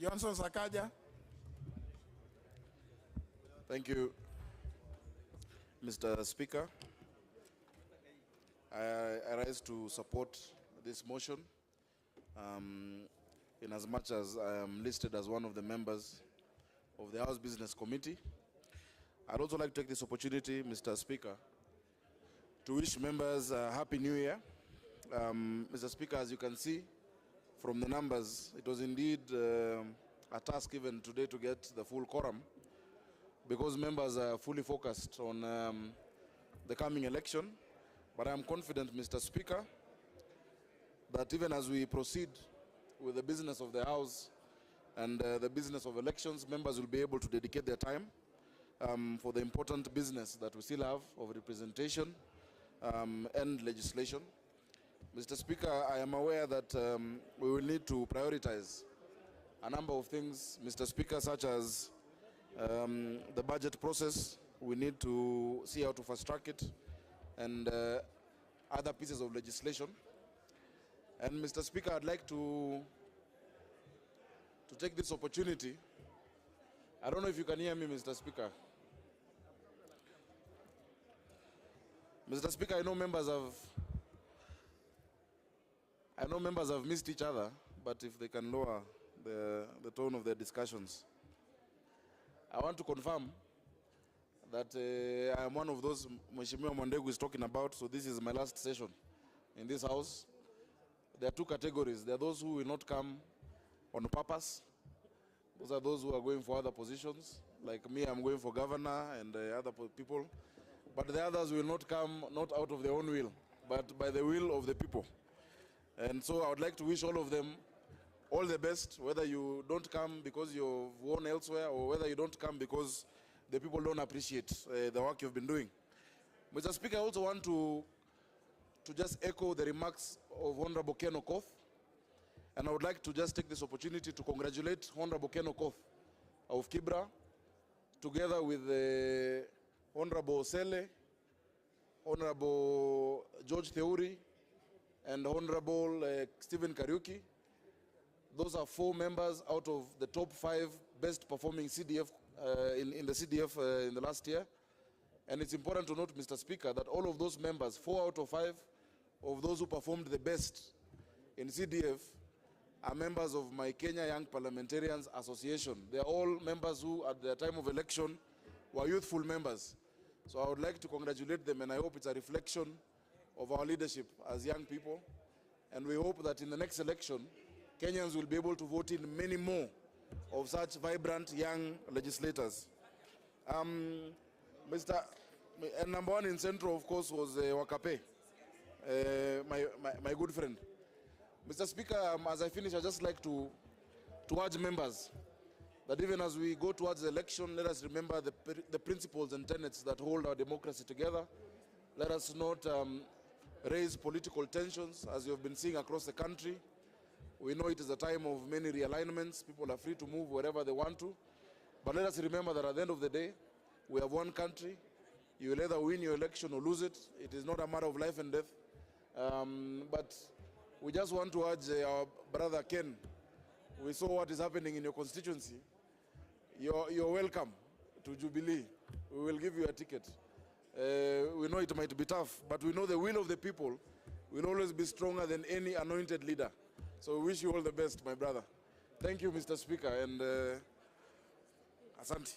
Johnson Sakaja. Thank you, Mr. Speaker. I rise to support this motion in as much as I am listed as one of the members of the House Business Committee. I'd also like to take this opportunity, Mr. Speaker, to wish members a Happy New Year. Mr. Speaker, as you can see from the numbers, it was indeed a task even today to get the full quorum, because members are fully focused on the coming election. But I am confident, Mr. Speaker, that even as we proceed with the business of the House and the business of elections, members will be able to dedicate their time for the important business that we still have of representation and legislation. Mr. Speaker, I am aware that we will need to prioritize a number of things, Mr. Speaker, such as the budget process. We need to see how to fast track it, and other pieces of legislation. And Mr. Speaker, I'd like to take this opportunity. I don't know if you can hear me, Mr. Speaker. Mr. Speaker, I know members have missed each other, but if they can lower the tone of their discussions. I want to confirm that I am one of those Mheshimiwa Mwandegu is talking about, so this is my last session in this House. There are two categories. There are those who will not come on purpose. Those are those who are going for other positions. Like me, I'm going for governor, and other people. But the others will not come, not out of their own will, but by the will of the people. And so I would like to wish all of them all the best, whether you don't come because you've won elsewhere, or whether you don't come because the people don't appreciate the work you've been doing. Mr. Speaker, I also want to just echo the remarks of Honorable Ken Okoth, and I would like to just take this opportunity to congratulate Honorable Ken Okoth of Kibra, together with Honorable Sele, Honorable George Theuri, and Honorable Stephen Kariuki. Those are 4 members out of the top 5 best performing CDF in the CDF in the last year. And it's important to note, Mr. Speaker, that all of those members, 4 out of 5 of those who performed the best in CDF, are members of my Kenya Young Parliamentarians Association. They are all members who, at the time of election, were youthful members. So I would like to congratulate them, and I hope it's a reflection of our leadership as young people. And we hope that in the next election, Kenyans will be able to vote in many more of such vibrant young legislators. And number 1 in Central, of course, was Wakape, my good friend. Mr. Speaker, as I finish, I'd just like to urge members that even as we go towards the election, let us remember the principles and tenets that hold our democracy together. Let us not raise political tensions, as you have been seeing across the country. We know it is a time of many realignments. People are free to move wherever they want to. But let us remember that at the end of the day, we have one country. You will either win your election or lose it. It is not a matter of life and death. But we just want to urge our brother Ken. We saw what is happening in your constituency. You're welcome to Jubilee. We will give you a ticket. We know it might be tough, but we know the will of the people will always be stronger than any anointed leader. So we wish you all the best, my brother. Thank you, Mr. Speaker, and asante.